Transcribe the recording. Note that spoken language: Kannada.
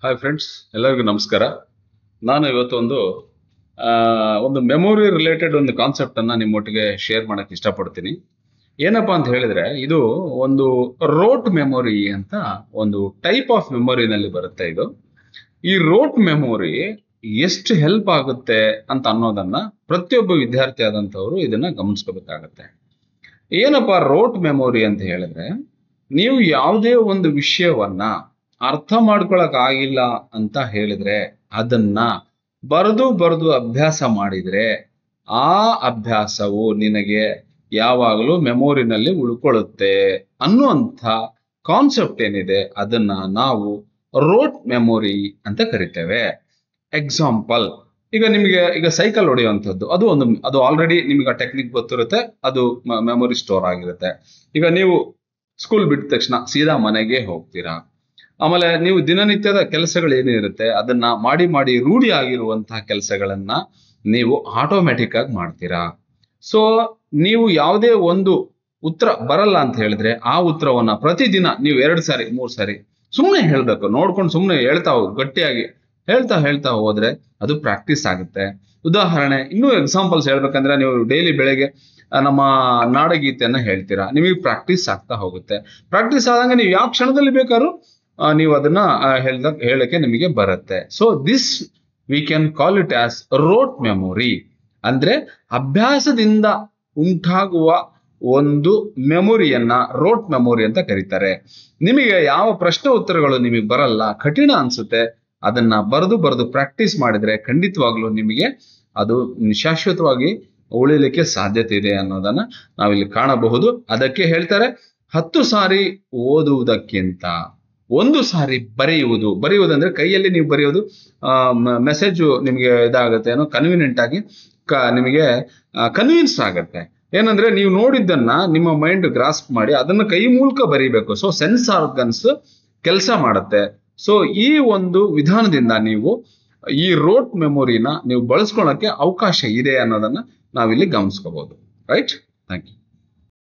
ಹಾಯ್ ಫ್ರೆಂಡ್ಸ್, ಎಲ್ಲರಿಗೂ ನಮಸ್ಕಾರ. ನಾನು ಇವತ್ತು ಒಂದು ಮೆಮೊರಿ ರಿಲೇಟೆಡ್ ಒಂದು ಕಾನ್ಸೆಪ್ಟ್ ಅನ್ನ ನಿಮ್ಮೊಟ್ಟಿಗೆ ಶೇರ್ ಮಾಡಕ್ಕೆ ಇಷ್ಟಪಡ್ತೀನಿ. ಏನಪ್ಪಾ ಅಂತ ಹೇಳಿದ್ರೆ, ಇದು ಒಂದು ರೋಟ್ ಮೆಮೊರಿ ಅಂತ ಒಂದು ಟೈಪ್ ಆಫ್ ಮೆಮೊರಿನಲ್ಲಿ ಬರುತ್ತೆ. ಈ ರೋಟ್ ಮೆಮೊರಿ ಎಷ್ಟು ಹೆಲ್ಪ್ ಆಗುತ್ತೆ ಅಂತ ಅನ್ನೋದನ್ನ ಪ್ರತಿಯೊಬ್ಬ ವಿದ್ಯಾರ್ಥಿ ಆದಂಥವ್ರು ಇದನ್ನ ಗಮನಿಸ್ಕೋಬೇಕಾಗತ್ತೆ. ಏನಪ್ಪಾ ರೋಟ್ ಮೆಮೊರಿ ಅಂತ ಹೇಳಿದ್ರೆ, ನೀವು ಯಾವುದೇ ಒಂದು ವಿಷಯವನ್ನ ಅರ್ಥ ಮಾಡ್ಕೊಳಕ್ ಆಗಿಲ್ಲ ಅಂತ ಹೇಳಿದ್ರೆ ಅದನ್ನ ಬರೆದು ಅಭ್ಯಾಸ ಮಾಡಿದ್ರೆ ಆ ಅಭ್ಯಾಸವು ನಿನಗೆ ಯಾವಾಗಲೂ ಮೆಮೊರಿನಲ್ಲಿ ಉಳ್ಕೊಳ್ಳುತ್ತೆ ಅನ್ನುವಂಥ ಕಾನ್ಸೆಪ್ಟ್ ಏನಿದೆ ಅದನ್ನ ನಾವು ರೋಟ್ ಮೆಮೊರಿ ಅಂತ ಕರಿತೇವೆ. ಎಕ್ಸಾಂಪಲ್, ಈಗ ಸೈಕಲ್ ಹೊಡೆಯುವಂಥದ್ದು ಅದು ಆಲ್ರೆಡಿ ನಿಮಗೆ ಟೆಕ್ನಿಕ್ ಗೊತ್ತಿರುತ್ತೆ, ಅದು ಮೆಮೊರಿ ಸ್ಟೋರ್ ಆಗಿರುತ್ತೆ. ಈಗ ನೀವು ಸ್ಕೂಲ್ ಬಿಟ್ಟ ತಕ್ಷಣ ಸೀದಾ ಮನೆಗೆ ಹೋಗ್ತೀರಾ. ಆಮೇಲೆ ನೀವು ದಿನನಿತ್ಯದ ಕೆಲಸಗಳು ಏನಿರುತ್ತೆ ಅದನ್ನ ಮಾಡಿ ರೂಢಿ ಆಗಿರುವಂತಹ ಕೆಲಸಗಳನ್ನ ನೀವು ಆಟೋಮ್ಯಾಟಿಕ್ ಆಗಿ ಮಾಡ್ತೀರಾ. ಸೊ ನೀವು ಯಾವುದೇ ಒಂದು ಉತ್ತರ ಬರಲ್ಲ ಅಂತ ಹೇಳಿದ್ರೆ ಆ ಉತ್ತರವನ್ನ ಪ್ರತಿದಿನ ನೀವು 2 ಸಾರಿ 3 ಸಾರಿ ಸುಮ್ಮನೆ ಹೇಳ್ಬೇಕು, ನೋಡ್ಕೊಂಡು ಸುಮ್ಮನೆ ಹೇಳ್ತಾ ಹೋಗಿ, ಗಟ್ಟಿಯಾಗಿ ಹೇಳ್ತಾ ಹೋದ್ರೆ ಅದು ಪ್ರಾಕ್ಟೀಸ್ ಆಗುತ್ತೆ. ಉದಾಹರಣೆ, ಇನ್ನೂ ಎಕ್ಸಾಂಪಲ್ಸ್ ಹೇಳ್ಬೇಕಂದ್ರೆ, ನೀವು ಡೈಲಿ ಬೆಳಗ್ಗೆ ನಮ್ಮ ನಾಡಗೀತೆಯನ್ನ ಹೇಳ್ತೀರಾ, ನಿಮಗೆ ಪ್ರಾಕ್ಟೀಸ್ ಆಗ್ತಾ ಹೋಗುತ್ತೆ. ಪ್ರಾಕ್ಟೀಸ್ ಆದಂಗೆ ನೀವು ಯಾವ ಕ್ಷಣದಲ್ಲಿ ಬೇಕಾದ್ರೂ ನೀವು ಅದನ್ನ ಹೇಳಕ್ಕೆ ನಿಮಗೆ ಬರುತ್ತೆ. So this we can call it as wrote memory. ಅಂದ್ರೆ ಅಭ್ಯಾಸದಿಂದ ಉಂಟಾಗುವ ಒಂದು ಮೆಮೊರಿಯನ್ನ ರೋಟ್ ಮೆಮೊರಿ ಅಂತ ಕರೀತಾರೆ. ನಿಮಗೆ ಯಾವ ಪ್ರಶ್ನೆ ಉತ್ತರಗಳು ನಿಮಗೆ ಬರಲ್ಲ, ಕಠಿಣ ಅನ್ಸುತ್ತೆ, ಅದನ್ನ ಬರೆದು ಪ್ರಾಕ್ಟೀಸ್ ಮಾಡಿದ್ರೆ ಖಂಡಿತವಾಗ್ಲೂ ನಿಮಗೆ ಅದು ಶಾಶ್ವತವಾಗಿ ಉಳಿಲಿಕ್ಕೆ ಸಾಧ್ಯತೆ ಇದೆ ಅನ್ನೋದನ್ನ ನಾವಿಲ್ಲಿ ಕಾಣಬಹುದು. ಅದಕ್ಕೆ ಹೇಳ್ತಾರೆ, 10 ಸಾರಿ ಓದುವುದಕ್ಕಿಂತ 1 ಸಾರಿ ಬರೆಯುವುದಂದ್ರೆ ಕೈಯಲ್ಲಿ ನೀವು ಬರೆಯೋದು ಮೆಸೇಜ್ ನಿಮಗೆ ಇದಾಗುತ್ತೆ, ಏನೋ ಕನ್ವೀನಿಯಂಟ್ ಆಗಿ ನಿಮಗೆ ಕನ್ವಿನ್ಸ್ ಆಗುತ್ತೆ. ಏನಂದ್ರೆ ನೀವು ನೋಡಿದ್ದನ್ನ ನಿಮ್ಮ ಮೈಂಡ್ ಗ್ರಾಸ್ಪ್ ಮಾಡಿ ಅದನ್ನ ಕೈ ಮೂಲಕ ಬರೀಬೇಕು. ಸೊ ಸೆನ್ಸ್ ಆರ್ಗನ್ಸ್ ಕೆಲಸ ಮಾಡುತ್ತೆ. ಸೊ ಈ ಒಂದು ವಿಧಾನದಿಂದ ನೀವು ಈ ರೋಟ್ ಮೆಮೊರಿನ ನೀವು ಬಳಸ್ಕೊಳ್ಳೋಕೆ ಅವಕಾಶ ಇದೆ ಅನ್ನೋದನ್ನ ನಾವಿಲ್ಲಿ ಗಮನಿಸ್ಕೋಬಹುದು. ರೈಟ್? Thank you.